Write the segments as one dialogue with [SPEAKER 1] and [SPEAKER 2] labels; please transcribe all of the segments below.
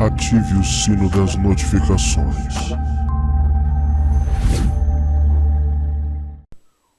[SPEAKER 1] Ative o sino das notificações.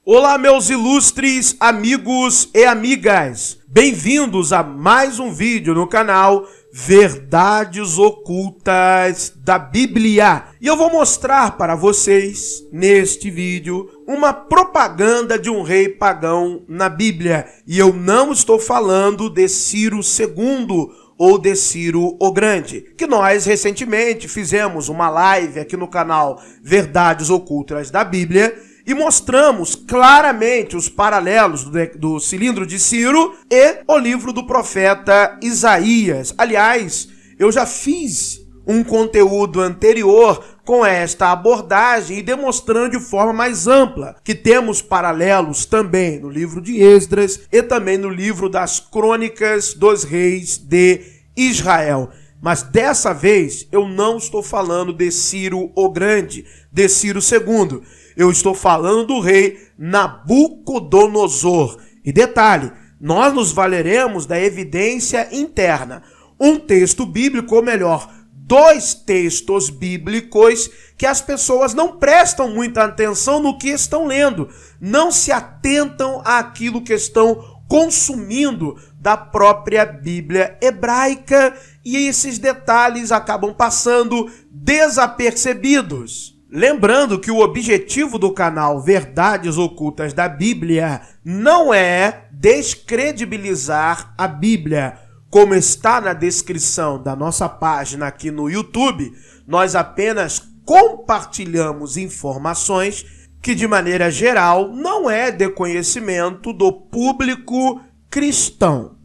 [SPEAKER 2] Olá, meus ilustres amigos e amigas. Bem-vindos a mais um vídeo no canal Verdades Ocultas da Bíblia. E eu vou mostrar para vocês, neste vídeo, uma propaganda de um rei pagão na Bíblia. E eu não estou falando de Ciro II ou de Ciro o Grande, que nós recentemente fizemos uma live aqui no canal Verdades Ocultas da Bíblia e mostramos claramente os paralelos do cilindro de Ciro e o livro do profeta Isaías. Aliás, eu já fiz um conteúdo anterior com esta abordagem e demonstrando de forma mais ampla que temos paralelos também no livro de Esdras e também no livro das Crônicas dos Reis de Israel. Mas dessa vez eu não estou falando de Ciro o Grande, de Ciro II. Eu estou falando do rei Nabucodonosor. E detalhe, nós nos valeremos da evidência interna. Um texto bíblico, ou melhor, dois textos bíblicos que as pessoas não prestam muita atenção no que estão lendo. Não se atentam àquilo que estão consumindo da própria Bíblia hebraica. E esses detalhes acabam passando desapercebidos. Lembrando que o objetivo do canal Verdades Ocultas da Bíblia não é descredibilizar a Bíblia. Como está na descrição da nossa página aqui no YouTube, nós apenas compartilhamos informações que, de maneira geral, não é de conhecimento do público cristão.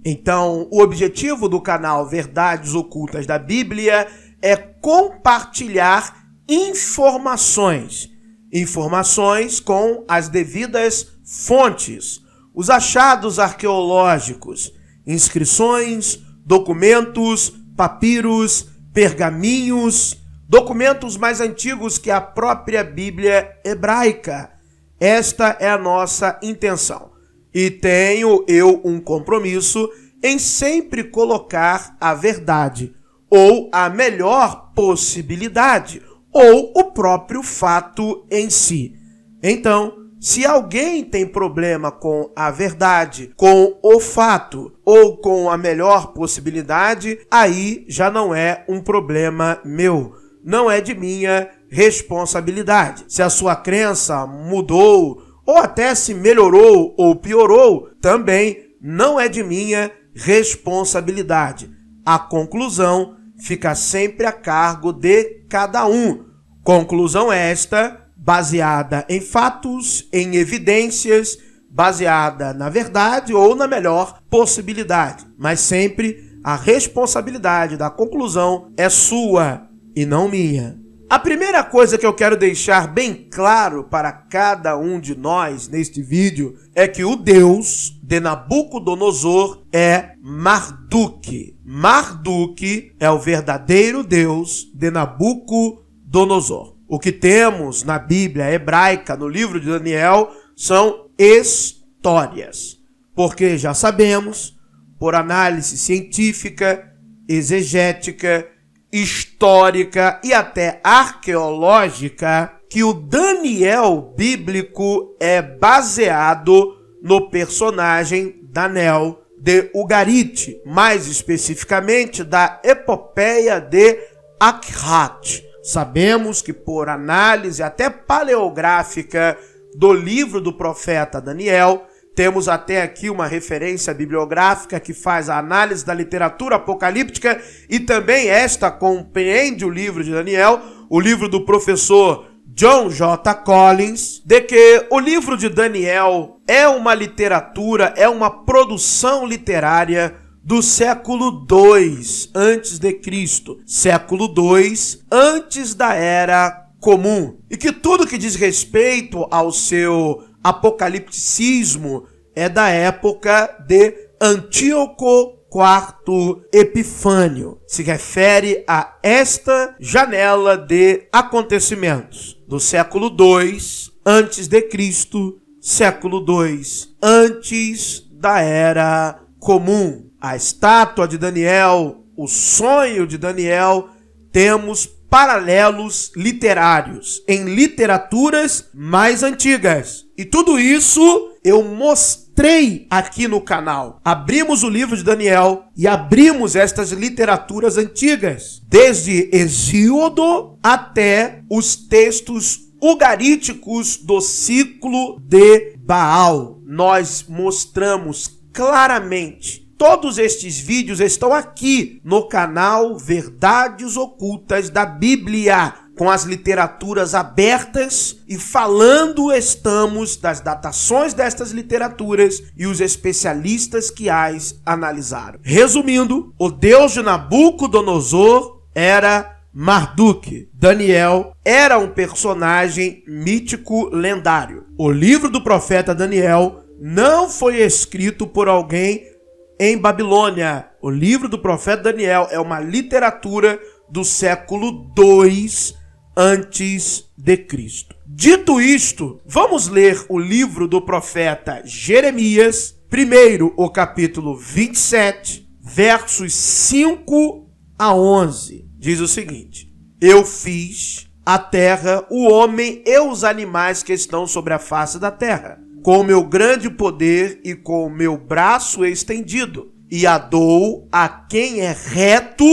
[SPEAKER 2] Então, o objetivo do canal Verdades Ocultas da Bíblia é compartilhar informações com as devidas fontes, os achados arqueológicos, inscrições, documentos, papiros, pergaminhos, documentos mais antigos que a própria Bíblia hebraica. Esta é a nossa intenção. E tenho eu um compromisso em sempre colocar a verdade, ou a melhor possibilidade, ou o próprio fato em si. Então, se alguém tem problema com a verdade, com o fato ou com a melhor possibilidade, aí já não é um problema meu, não é de minha responsabilidade. Se a sua crença mudou ou até se melhorou ou piorou, também não é de minha responsabilidade. A conclusão fica sempre a cargo de cada um. Conclusão esta, baseada em fatos, em evidências, baseada na verdade ou na melhor possibilidade. Mas sempre a responsabilidade da conclusão é sua e não minha. A primeira coisa que eu quero deixar bem claro para cada um de nós neste vídeo é que o Deus de Nabucodonosor é Marduk. Marduk é o verdadeiro Deus de Nabucodonosor. O que temos na Bíblia hebraica, no livro de Daniel, são histórias. Porque já sabemos, por análise científica, exegética, histórica e até arqueológica, que o Daniel bíblico é baseado no personagem Daniel de Ugarit, mais especificamente da epopeia de Akhat. Sabemos que por análise até paleográfica do livro do profeta Daniel, temos até aqui uma referência bibliográfica que faz a análise da literatura apocalíptica e também esta compreende o livro de Daniel, o livro do professor John J. Collins, de que o livro de Daniel é uma literatura, é uma produção literária do século II a.C., século II antes da Era Comum, e que tudo que diz respeito ao seu apocalipticismo é da época de Antíoco IV Epifânio. Se refere a esta janela de acontecimentos do século II antes de Cristo, século II antes da Era Comum. A estátua de Daniel o sonho de Daniel, temos paralelos literários em literaturas mais antigas. E tudo isso eu mostrei aqui no canal. Abrimos o livro de Daniel e abrimos estas literaturas antigas, desde Hesíodo até os textos ugaríticos do ciclo de Baal. Nós mostramos claramente. Todos estes vídeos estão aqui no canal Verdades Ocultas da Bíblia, com as literaturas abertas e falando estamos das datações destas literaturas e os especialistas que as analisaram. Resumindo, o deus de Nabucodonosor era Marduk. Daniel era um personagem mítico lendário. O livro do profeta Daniel não foi escrito por alguém em Babilônia. O livro do profeta Daniel é uma literatura do século II antes de Cristo. Dito isto, vamos ler o livro do profeta Jeremias, primeiro o capítulo 27, versos 5 a 11. Diz o seguinte: Eu fiz a terra, o homem e os animais que estão sobre a face da terra, com o meu grande poder e com o meu braço estendido, e a dou a quem é reto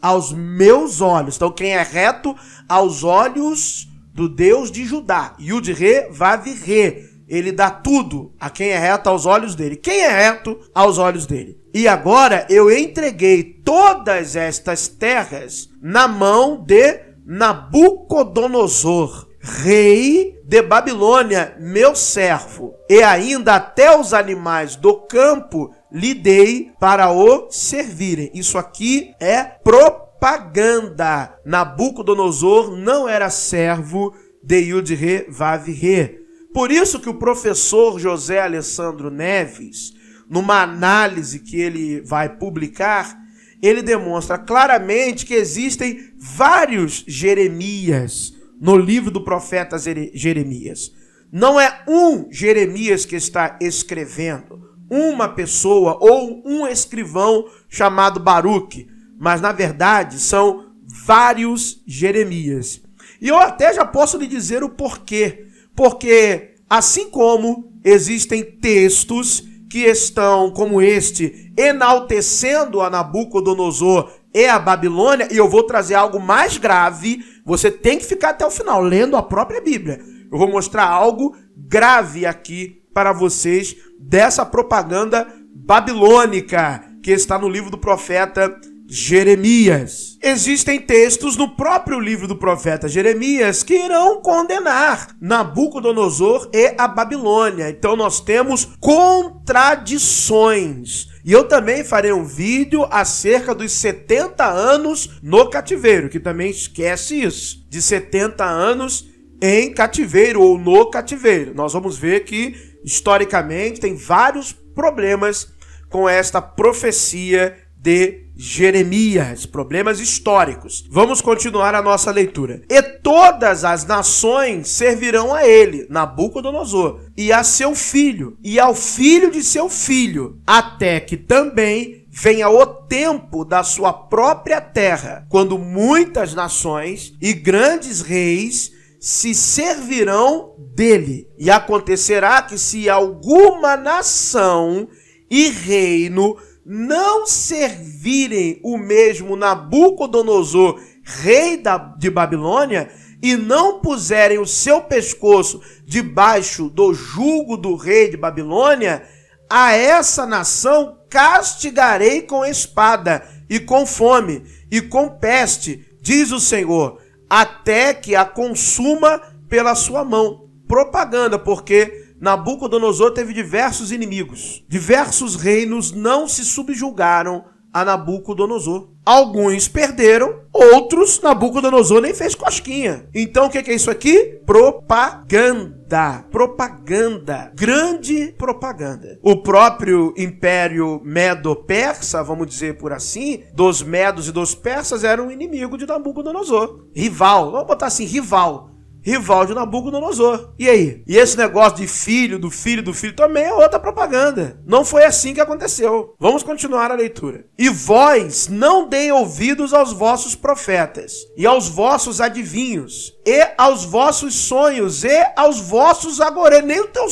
[SPEAKER 2] aos meus olhos. Então, quem é reto aos olhos do Deus de Judá, Yud-Re, Vav-Re, ele dá tudo a quem é reto aos olhos dele. Quem é reto aos olhos dele? E agora eu entreguei todas estas terras na mão de Nabucodonosor, rei de Babilônia, meu servo, e ainda até os animais do campo lhe dei para o servirem. Isso aqui é propaganda. Nabucodonosor não era servo de Yud-Re, Vav-Re. Por isso que o professor José Alessandro Neves, numa análise que ele vai publicar, ele demonstra claramente que existem vários Jeremias no livro do profeta Jeremias. Não é um Jeremias que está escrevendo, uma pessoa ou um escrivão chamado Baruque, mas na verdade são vários Jeremias. E eu até já posso lhe dizer o porquê. Porque assim como existem textos que estão, como este, enaltecendo a Nabucodonosor e a Babilônia, e eu vou trazer algo mais grave, você tem que ficar até o final, lendo a própria Bíblia. Eu vou mostrar algo grave aqui para vocês dessa propaganda babilônica que está no livro do profeta Jeremias. Existem textos no próprio livro do profeta Jeremias que irão condenar Nabucodonosor e a Babilônia. Então nós temos contradições. E eu também farei um vídeo acerca dos 70 anos no cativeiro, que também esquece isso, de 70 anos em cativeiro ou no cativeiro. Nós vamos ver que, historicamente, tem vários problemas com esta profecia de Jeremias, problemas históricos. Vamos continuar a nossa leitura. E todas as nações servirão a ele, Nabucodonosor, e a seu filho, e ao filho de seu filho, até que também venha o tempo da sua própria terra, quando muitas nações e grandes reis se servirão dele. E acontecerá que se alguma nação e reino não servirem o mesmo Nabucodonosor, rei de Babilônia, e não puserem o seu pescoço debaixo do jugo do rei de Babilônia, a essa nação castigarei com espada, e com fome, e com peste, diz o Senhor, até que a consuma pela sua mão. Propaganda, porque Nabucodonosor teve diversos inimigos. Diversos reinos não se subjugaram a Nabucodonosor. Alguns perderam, outros Nabucodonosor nem fez cosquinha. Então o que é isso aqui? Propaganda. Propaganda. Grande propaganda. O próprio Império Medo-Persa, vamos dizer por assim, dos medos e dos persas, era um inimigo de Nabucodonosor. Rival. Vamos botar assim, rival. rival de Nabucodonosor. E aí? E esse negócio de filho, do filho, do filho, também é outra propaganda. Não foi assim que aconteceu. Vamos continuar a leitura. E vós não deem ouvidos aos vossos profetas, e aos vossos adivinhos, e aos vossos sonhos, e aos vossos agorê. Nem o teu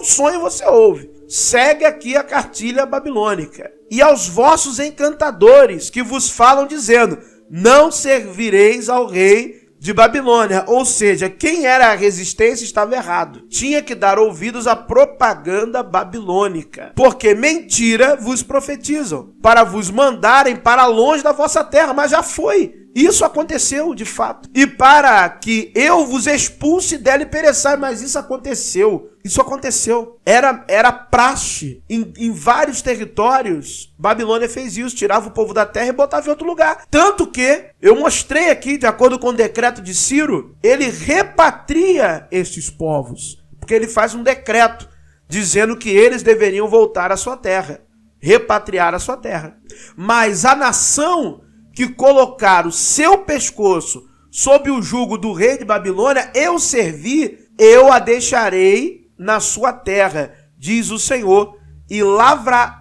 [SPEAKER 2] sonho você ouve. Segue aqui a cartilha babilônica. E aos vossos encantadores, que vos falam dizendo: não servireis ao rei de Babilônia. Ou seja, quem era a resistência estava errado. Tinha que dar ouvidos à propaganda babilônica. Porque mentira vos profetizam, para vos mandarem para longe da vossa terra. Mas já foi. Isso aconteceu, de fato. E para que eu vos expulse dela e pereçai. Mas isso aconteceu. Isso aconteceu. Era praxe. Em vários territórios, Babilônia fez isso. Tirava o povo da terra e botava em outro lugar. Tanto que, eu mostrei aqui, de acordo com o decreto de Ciro, ele repatria estes povos. Porque ele faz um decreto dizendo que eles deveriam voltar à sua terra. Repatriar a sua terra. Mas a nação que colocar o seu pescoço sob o jugo do rei de Babilônia, eu servi, eu a deixarei na sua terra, diz o Senhor, e lavrá-la-á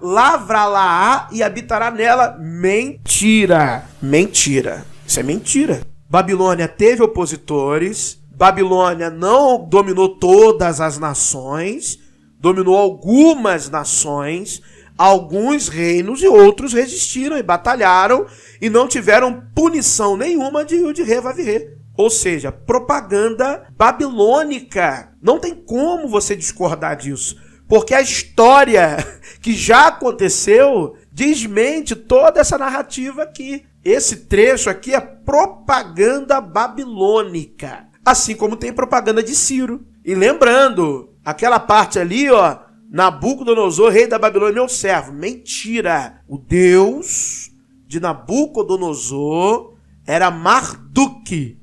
[SPEAKER 2] e habitará nela. Mentira. Mentira. Isso é mentira. Babilônia teve opositores, Babilônia não dominou todas as nações, dominou algumas nações, alguns reinos, e outros resistiram e batalharam e não tiveram punição nenhuma de Rê-Vavirê. Ou seja, propaganda babilônica. Não tem como você discordar disso, porque a história que já aconteceu desmente toda essa narrativa aqui. Esse trecho aqui é propaganda babilônica, assim como tem propaganda de Ciro. E lembrando, aquela parte ali, ó, Nabucodonosor, rei da Babilônia, meu servo. Mentira. O Deus de Nabucodonosor era Marduk.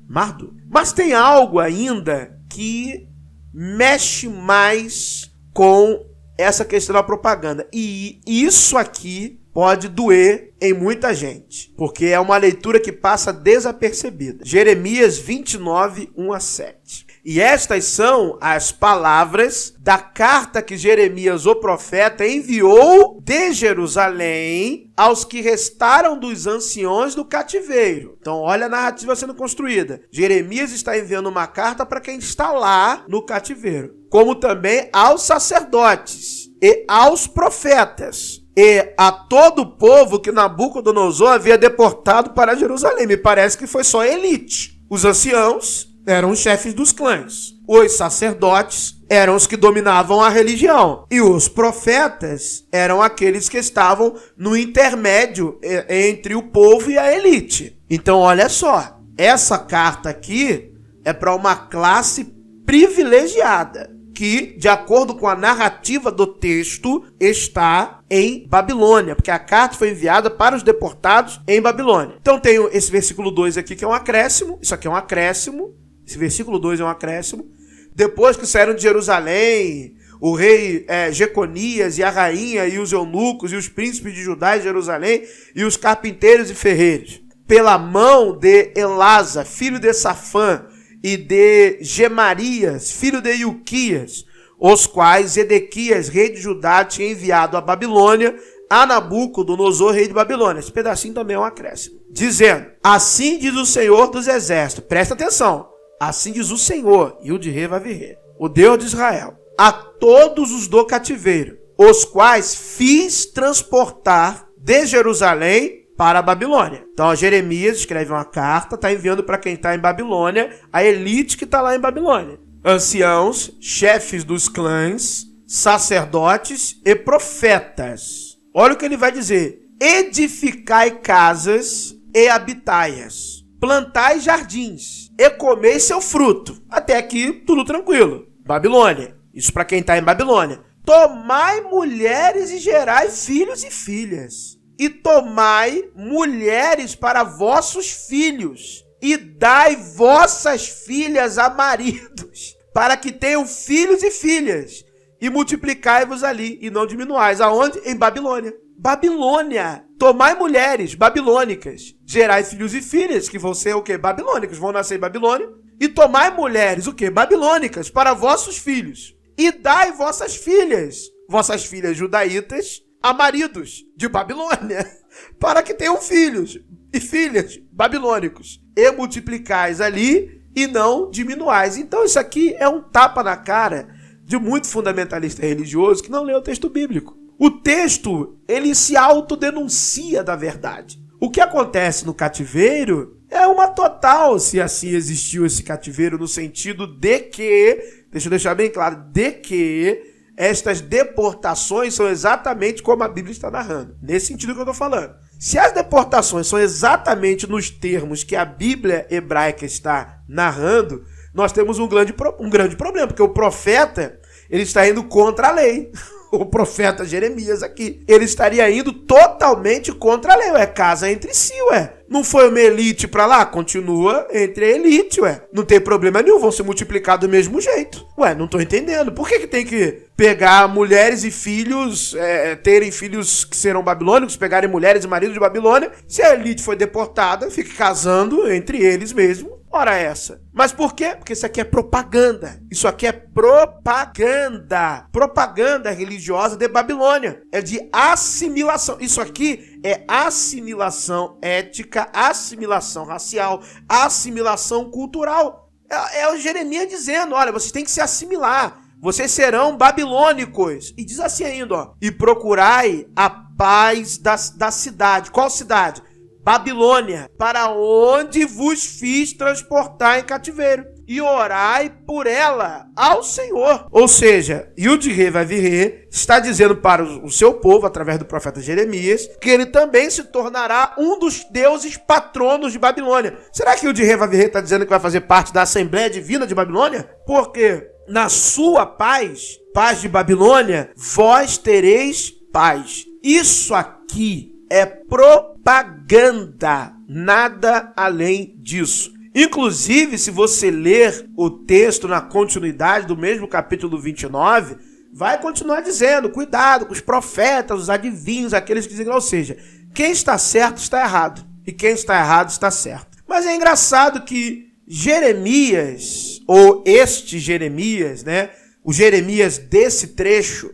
[SPEAKER 2] Mas tem algo ainda que mexe mais com essa questão da propaganda. E isso aqui pode doer em muita gente, porque é uma leitura que passa desapercebida. Jeremias 29, 1-7. E estas são as palavras da carta que Jeremias, o profeta, enviou de Jerusalém aos que restaram dos anciões do cativeiro. Então, olha a narrativa sendo construída. Jeremias está enviando uma carta para quem está lá no cativeiro, como também aos sacerdotes e aos profetas e a todo o povo que Nabucodonosor havia deportado para Jerusalém. Me parece que foi só elite. Os anciãos eram os chefes dos clãs. Os sacerdotes eram os que dominavam a religião. E os profetas eram aqueles que estavam no intermédio entre o povo e a elite. Então, olha só. Essa carta aqui é para uma classe privilegiada, que, de acordo com a narrativa do texto, está em Babilônia, porque a carta foi enviada para os deportados em Babilônia. Então tem esse versículo 2 aqui que é um acréscimo, isso aqui é um acréscimo, esse versículo 2 é um acréscimo. Depois que saíram de Jerusalém, o rei Jeconias e a rainha e os eunucos e os príncipes de Judá e Jerusalém e os carpinteiros e ferreiros, pela mão de Elasa, filho de Safã, e de Gemarias, filho de Ilquias, os quais Edequias, rei de Judá, tinha enviado a Babilônia a Nabucodonosor, rei de Babilônia. Esse pedacinho também é um acréscimo. Dizendo: assim diz o Senhor dos Exércitos. Presta atenção. Assim diz o Senhor, e o de Rê-Vavirê, o Deus de Israel, a todos os do cativeiro, os quais fiz transportar de Jerusalém para a Babilônia. Então, Jeremias escreve uma carta, está enviando para quem está em Babilônia, a elite que está lá em Babilônia. Anciãos, chefes dos clãs, sacerdotes e profetas. Olha o que ele vai dizer. Edificai casas e habitai-as. Plantai jardins e comei seu fruto. Até aqui, tudo tranquilo. Babilônia. Isso para quem está em Babilônia. Tomai mulheres e gerai filhos e filhas. E tomai mulheres para vossos filhos, e dai vossas filhas a maridos, para que tenham filhos e filhas, e multiplicai-vos ali, e não diminuais. Aonde? Em Babilônia. Babilônia. Tomai mulheres babilônicas, gerai filhos e filhas, que vão ser o quê? Babilônicos, vão nascer em Babilônia, E tomai mulheres, o quê? Babilônicas, para vossos filhos. E dai vossas filhas judaítas, a maridos de Babilônia, para que tenham filhos e filhas babilônicos. E multiplicais ali e não diminuais. Então isso aqui é um tapa na cara de muito fundamentalista religioso que não lê o texto bíblico. O texto, ele se autodenuncia da verdade. O que acontece no cativeiro é uma total, se assim existiu esse cativeiro, no sentido de que, deixa eu deixar bem claro, de que estas deportações são exatamente como a Bíblia está narrando. Nesse sentido que eu estou falando. Se as deportações são exatamente nos termos que a Bíblia hebraica está narrando, nós temos um grande problema, porque o profeta, ele está indo contra a lei. O profeta Jeremias aqui, ele estaria indo totalmente contra a lei. Ué, casa entre si, ué. Não foi uma elite pra lá? Continua entre a elite, ué. Não tem problema nenhum, vão se multiplicar do mesmo jeito. Ué, não tô entendendo. Por que tem que pegar mulheres e filhos, terem filhos que serão babilônicos, pegarem mulheres e maridos de Babilônia? Se a elite foi deportada, fique casando entre eles mesmo. Ora essa. Mas por quê? Porque isso aqui é propaganda. Isso aqui é propaganda. Propaganda religiosa de Babilônia. É de assimilação. Isso aqui é assimilação ética, assimilação racial, assimilação cultural. É o Jeremias dizendo, olha, vocês têm que se assimilar. Vocês serão babilônicos. E diz assim ainda, ó. E procurai a paz da cidade. Qual cidade? Babilônia, para onde vos fiz transportar em cativeiro, e orai por ela ao Senhor. Ou seja, Yud-He Vav-He está dizendo para o seu povo, através do profeta Jeremias, que ele também se tornará um dos deuses patronos de Babilônia. Será que Yud-He Vav-He está dizendo que vai fazer parte da Assembleia Divina de Babilônia? Porque na sua paz, paz de Babilônia, vós tereis paz. Isso aqui é propaganda, nada além disso. Inclusive, se você ler o texto na continuidade do mesmo capítulo 29, vai continuar dizendo, cuidado com os profetas, os adivinhos, aqueles que dizem, ou seja, quem está certo está errado, e quem está errado está certo. Mas é engraçado que Jeremias, ou este Jeremias, né, o Jeremias desse trecho,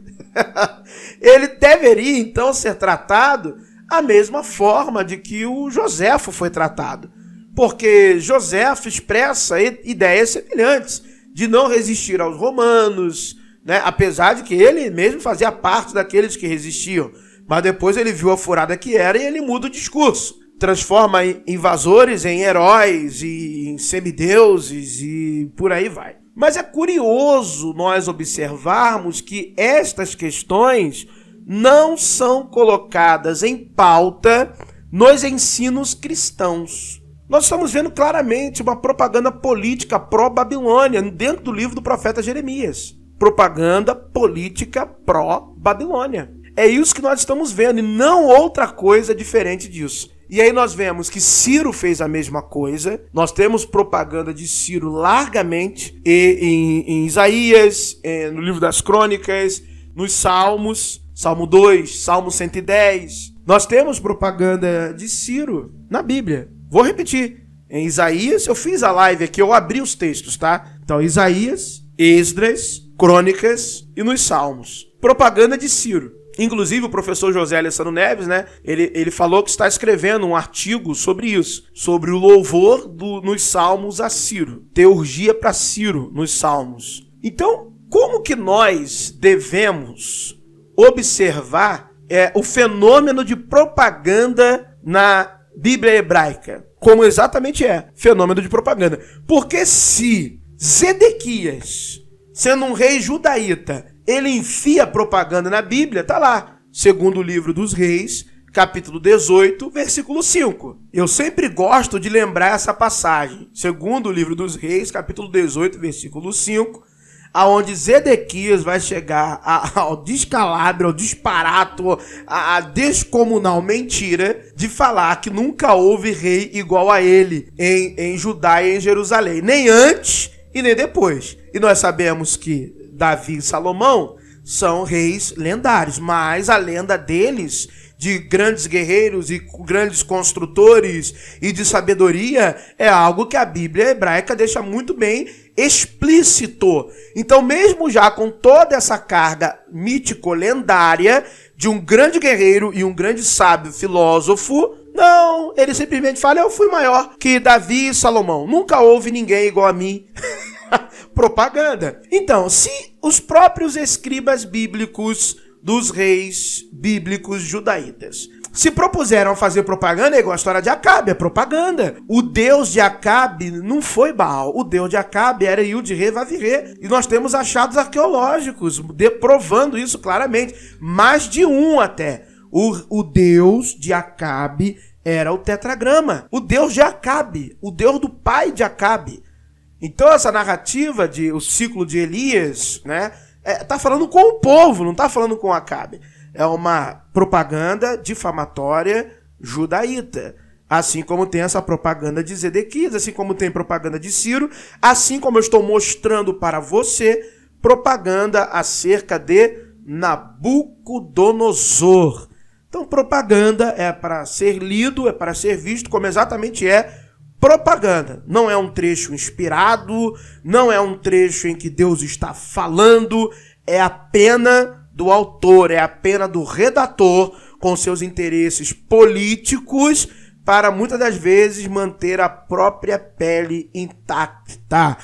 [SPEAKER 2] ele deveria então ser tratado a mesma forma de que o Joséfo foi tratado. Porque Joséfo expressa ideias semelhantes de não resistir aos romanos, né? Apesar de que ele mesmo fazia parte daqueles que resistiam. Mas depois ele viu a furada que era e ele muda o discurso. Transforma invasores em heróis e em semideuses e por aí vai. Mas é curioso nós observarmos que estas questões não são colocadas em pauta nos ensinos cristãos. Nós estamos vendo claramente uma propaganda política pró-Babilônia dentro do livro do profeta Jeremias. Propaganda política pró-Babilônia. É isso que nós estamos vendo e não outra coisa diferente disso. E aí nós vemos que Ciro fez a mesma coisa. Nós temos propaganda de Ciro largamente em Isaías, no livro das Crônicas, nos Salmos. Salmo 2, Salmo 110. Nós temos propaganda de Ciro na Bíblia. Vou repetir. Em Isaías, eu fiz a live aqui, eu abri os textos, tá? Então, Isaías, Esdras, Crônicas e nos Salmos. Propaganda de Ciro. Inclusive, o professor José Alessandro Neves, né? Ele falou que está escrevendo um artigo sobre isso. Sobre o louvor nos Salmos a Ciro. Teurgia para Ciro nos Salmos. Então, como que nós devemos observar o fenômeno de propaganda na Bíblia hebraica? Como exatamente é fenômeno de propaganda. Porque se Zedequias, sendo um rei judaíta, ele enfia propaganda na Bíblia, tá lá, segundo o livro dos Reis, capítulo 18, versículo 5. Eu sempre gosto de lembrar essa passagem. Segundo o livro dos Reis, capítulo 18, versículo 5, aonde Zedequias vai chegar ao descalabro, ao disparato, à descomunal mentira de falar que nunca houve rei igual a ele em Judá e em Jerusalém, nem antes e nem depois. E nós sabemos que Davi e Salomão são reis lendários, mas a lenda deles de grandes guerreiros e grandes construtores e de sabedoria, é algo que a Bíblia hebraica deixa muito bem explícito. Então, mesmo já com toda essa carga mítico-lendária de um grande guerreiro e um grande sábio filósofo, não, ele simplesmente fala: eu fui maior que Davi e Salomão. Nunca houve ninguém igual a mim. Propaganda. Então, se os próprios escribas bíblicos dos reis bíblicos judaítas se propuseram a fazer propaganda, é igual a história de Acabe, é propaganda. O Deus de Acabe não foi Baal, o Deus de Acabe era Yud-Re-Vav-Re. E nós temos achados arqueológicos provando isso claramente. Mais de um até. O Deus de Acabe era o tetragrama. O Deus de Acabe, o Deus do pai de Acabe. Então essa narrativa de o ciclo de Elias, né, tá falando com o povo, não tá falando com Acabe. É uma propaganda difamatória judaíta. Assim como tem essa propaganda de Zedequias, assim como tem propaganda de Ciro, assim como eu estou mostrando para você propaganda acerca de Nabucodonosor. Então propaganda é para ser lido, é para ser visto como exatamente é propaganda. Não é um trecho inspirado, não é um trecho em que Deus está falando, é a pena do autor, é a pena do redator com seus interesses políticos para muitas das vezes manter a própria pele intacta.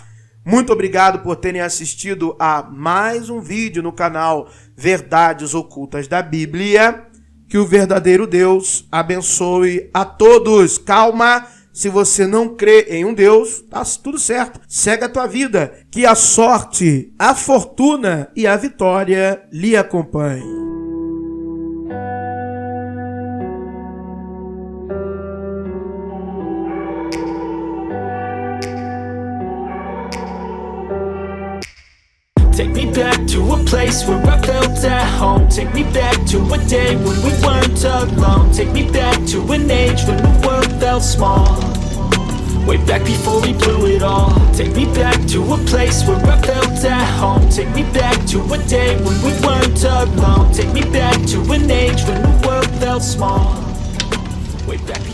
[SPEAKER 2] Muito obrigado por terem assistido a mais um vídeo no canal Verdades Ocultas da Bíblia. Que o verdadeiro Deus abençoe a todos. Calma! Se você não crê em um Deus, tá tudo certo. Segue a tua vida. Que a sorte, a fortuna e a vitória lhe acompanhem.
[SPEAKER 3] Take me back to a place where I felt at home. Take me back to a day when we weren't alone. Take me back to an age when the world felt small. Way back before we blew it all. Take me back to a place where I felt at home. Take me back to a day when we weren't alone. Take me back to an age when the world felt small. Way back before